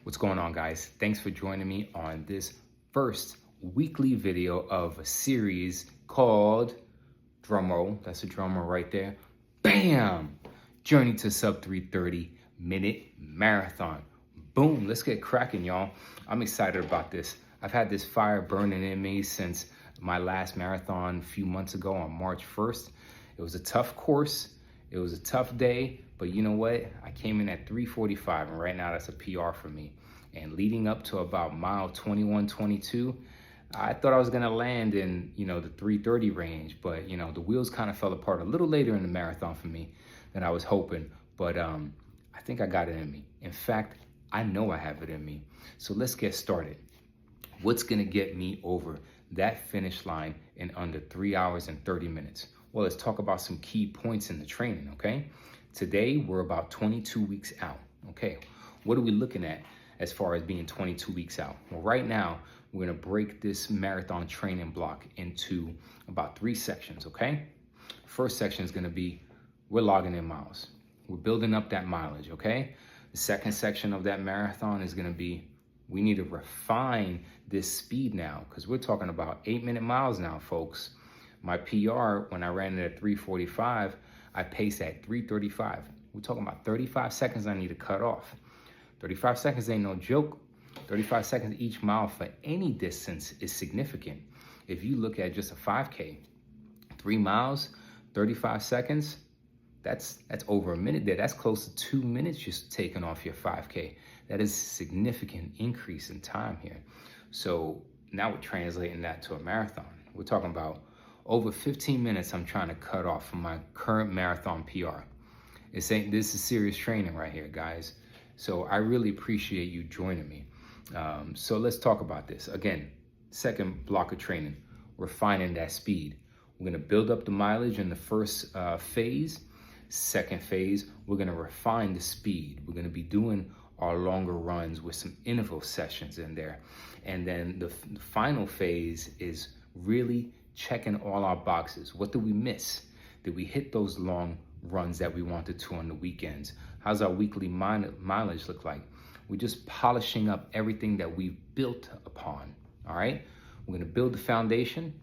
What's going on, guys? Thanks for joining me on this first weekly video of a series called, drumroll, that's a drumroll right there, BAM! Journey to Sub 3:30 Minute Marathon. Boom, let's get cracking, y'all. I'm excited about this. I've had this fire burning in me since my last marathon a few months ago on March 1st. It was a tough course. It was a tough day, but you know what? I came in at 3:45, and right now that's a PR for me. And leading up to about mile 21, 22, I thought I was gonna land in, the 3:30 range, but the wheels kind of fell apart a little later in the marathon for me than I was hoping. But I think I got it in me. In fact, I know I have it in me. So let's get started. What's gonna get me over that finish line in under 3 hours and 30 minutes? Well, let's talk about some key points in the training, okay? Today, we're about 22 weeks out, okay? What are we looking at as far as being 22 weeks out? Well, right now, we're gonna break this marathon training block into about 3 sections, okay? First section is gonna be, we're logging in miles. We're building up that mileage, okay? The second section of that marathon is gonna be, we need to refine this speed now, because we're talking about 8-minute miles now, folks. My PR, when I ran it at 3:45, I paced at 3:35. We're talking about 35 seconds I need to cut off. 35 seconds ain't no joke. 35 seconds each mile for any distance is significant. If you look at just a 5K, 3 miles, 35 seconds, that's over a minute there. That's close to 2 minutes just taking off your 5K. That is a significant increase in time here. So now we're translating that to a marathon. We're talking about over 15 minutes I'm trying to cut off from my current marathon PR. This is serious training right here, guys. So I really appreciate you joining me. So let's talk about this. Again, second block of training, refining that speed. We're gonna build up the mileage in the first phase. Second phase, we're gonna refine the speed. We're gonna be doing our longer runs with some interval sessions in there. And then the final phase is really checking all our boxes. What did we miss? Did we hit those long runs that we wanted to on the weekends? How's our weekly mileage look like? We're just polishing up everything that we've built upon, all right? We're gonna build the foundation,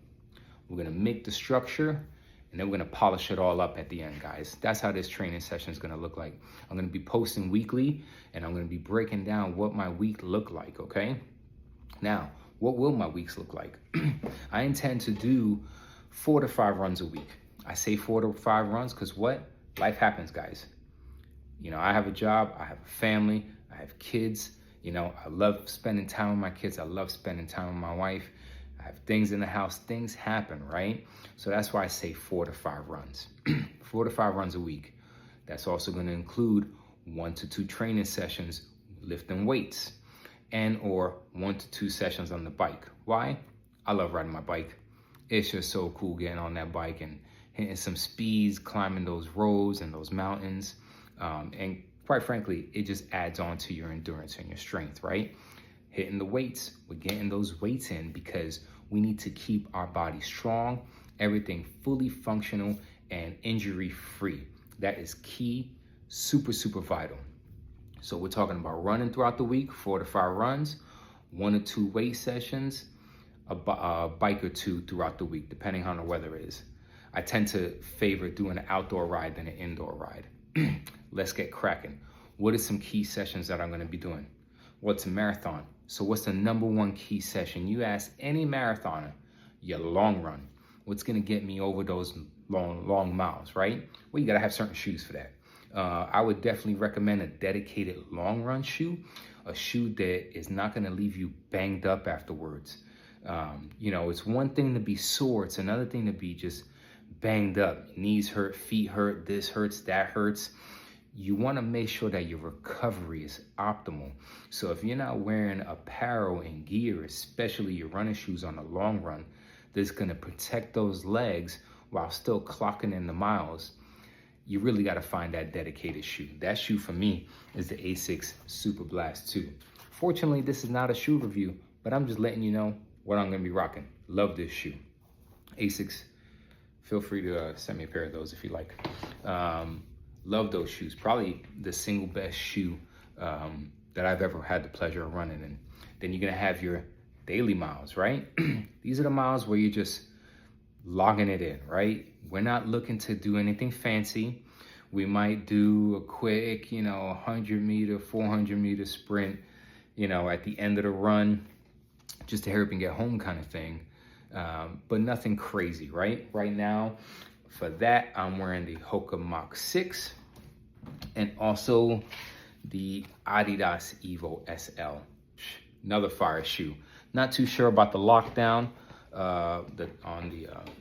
we're gonna make the structure, and then we're gonna polish it all up at the end, guys. That's how this training session is gonna look like. I'm gonna be posting weekly, and I'm gonna be breaking down what my week look like, okay? Now, what will my weeks look like? I intend to do 4 to 5 runs a week. I say 4 to 5 runs because what? Life happens, guys. I have a job, I have a family, I have kids. I love spending time with my kids. I love spending time with my wife. I have things in the house. Things happen, right? So that's why I say 4 to 5 runs. 4 to 5 runs a week. That's also going to include 1 to 2 training sessions, lifting weights, and or 1 to 2 sessions on the bike. Why? I love riding my bike. It's just so cool getting on that bike and hitting some speeds, climbing those roads and those mountains. And quite frankly, it just adds on to your endurance and your strength, right? Hitting the weights, we're getting those weights in because we need to keep our body strong, everything fully functional and injury-free. That is key, super, super vital. So we're talking about running throughout the week, 4 to 5 runs, 1 or 2 weight sessions, a bike or 2 throughout the week, depending on how the weather is. I tend to favor doing an outdoor ride than an indoor ride. Let's get cracking. What are some key sessions that I'm gonna be doing? What's a marathon? So what's the number 1 key session? You ask any marathoner, your long run. What's gonna get me over those long miles, right? Well, you gotta have certain shoes for that. I would definitely recommend a dedicated long run shoe, a shoe that is not gonna leave you banged up afterwards. It's one thing to be sore, it's another thing to be just banged up. Knees hurt, feet hurt, this hurts, that hurts. You wanna make sure that your recovery is optimal. So if you're not wearing apparel and gear, especially your running shoes on the long run, that's gonna protect those legs while still clocking in the miles, you really gotta find that dedicated shoe. That shoe for me is the Asics Super Blast 2. Fortunately, this is not a shoe review, but I'm just letting you know what I'm gonna be rocking. Love this shoe. Asics, feel free to send me a pair of those if you like. Love those shoes. Probably the single best shoe that I've ever had the pleasure of running in. Then you're gonna have your daily miles, right? These are the miles where you're just logging it in, right? We're not looking to do anything fancy. We might do a quick, 100 meter, 400 meter sprint, at the end of the run, just to hurry up and get home kind of thing. But nothing crazy, right? Right now, for that, I'm wearing the Hoka Mach 6 and also the Adidas Evo SL. Another fire shoe. Not too sure about the lockdown on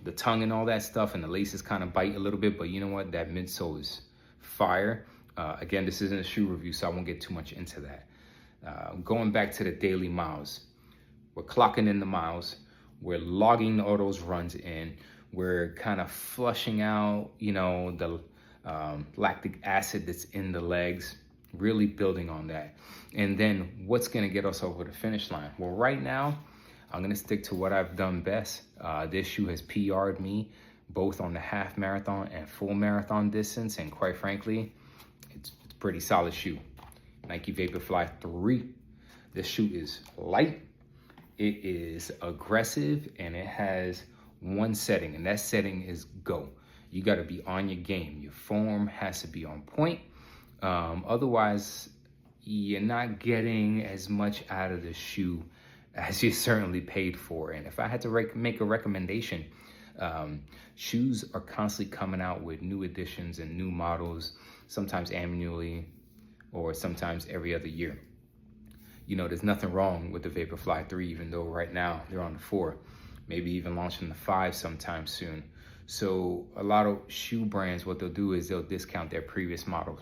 the tongue and all that stuff, and the laces kind of bite a little bit, but you know what? That midsole is fire. Again, this isn't a shoe review, so I won't get too much into that. Going back to the daily miles, we're clocking in the miles, we're logging all those runs in, we're kind of flushing out, the lactic acid that's in the legs, really building on that. And then what's gonna get us over the finish line? Well, right now, I'm gonna stick to what I've done best. This shoe has PR'd me both on the half marathon and full marathon distance, and quite frankly, it's a pretty solid shoe. Nike Vaporfly 3. This shoe is light, it is aggressive, and it has one setting, and that setting is go. You gotta be on your game. Your form has to be on point. Otherwise, you're not getting as much out of the shoe as you certainly paid for. And if I had to make a recommendation, shoes are constantly coming out with new editions and new models, sometimes annually or sometimes every other year. There's nothing wrong with the Vaporfly 3, even though right now they're on the 4, maybe even launching the 5 sometime soon. So a lot of shoe brands, what they'll do is they'll discount their previous models.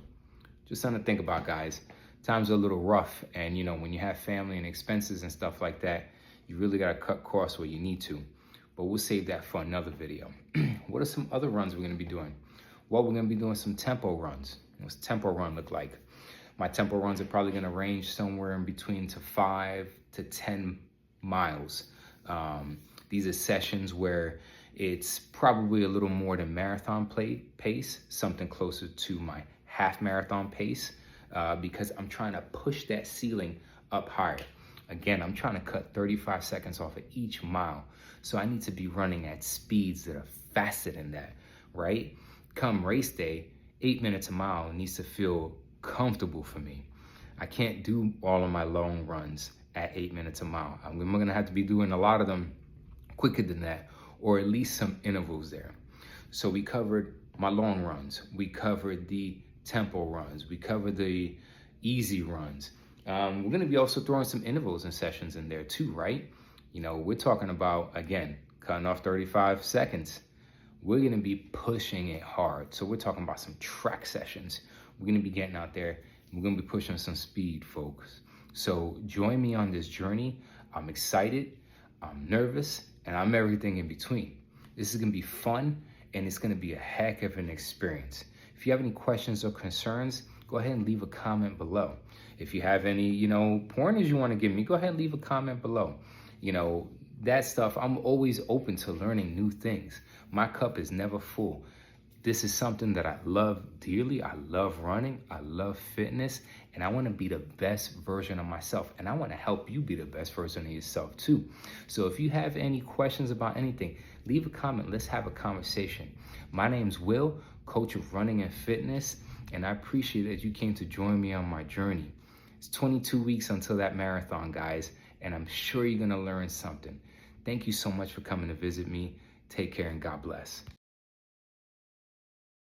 Just something to think about, guys. Times are a little rough, and when you have family and expenses and stuff like that, you really gotta cut costs where you need to. But we'll save that for another video. What are some other runs we're gonna be doing? Well, we're gonna be doing some tempo runs. What's tempo run look like? My tempo runs are probably gonna range somewhere in between to 5 to 10 miles. These are sessions where it's probably a little more than marathon pace, something closer to my half marathon pace, because I'm trying to push that ceiling up higher. Again, I'm trying to cut 35 seconds off of each mile. So I need to be running at speeds that are faster than that, right? Come race day, 8 minutes a mile needs to feel comfortable for me. I can't do all of my long runs at 8 minutes a mile. I'm gonna have to be doing a lot of them quicker than that, or at least some intervals there. So we covered my long runs. We covered the tempo runs. We covered the easy runs. We're gonna be also throwing some intervals and sessions in there too, right? We're talking about, again, cutting off 35 seconds. We're gonna be pushing it hard. So we're talking about some track sessions. We're gonna be getting out there. We're gonna be pushing some speed, folks. So join me on this journey. I'm excited, I'm nervous, and I'm everything in between. This is gonna be fun, and it's gonna be a heck of an experience. If you have any questions or concerns, go ahead and leave a comment below. If you have any, pointers you wanna give me, go ahead and leave a comment below. That stuff, I'm always open to learning new things. My cup is never full. This is something that I love dearly. I love running, I love fitness, and I wanna be the best version of myself. And I wanna help you be the best version of yourself too. So if you have any questions about anything, leave a comment, let's have a conversation. My name's Will, coach of running and fitness, and I appreciate that you came to join me on my journey. It's 22 weeks until that marathon, guys, and I'm sure you're gonna learn something. Thank you so much for coming to visit me. Take care and God bless.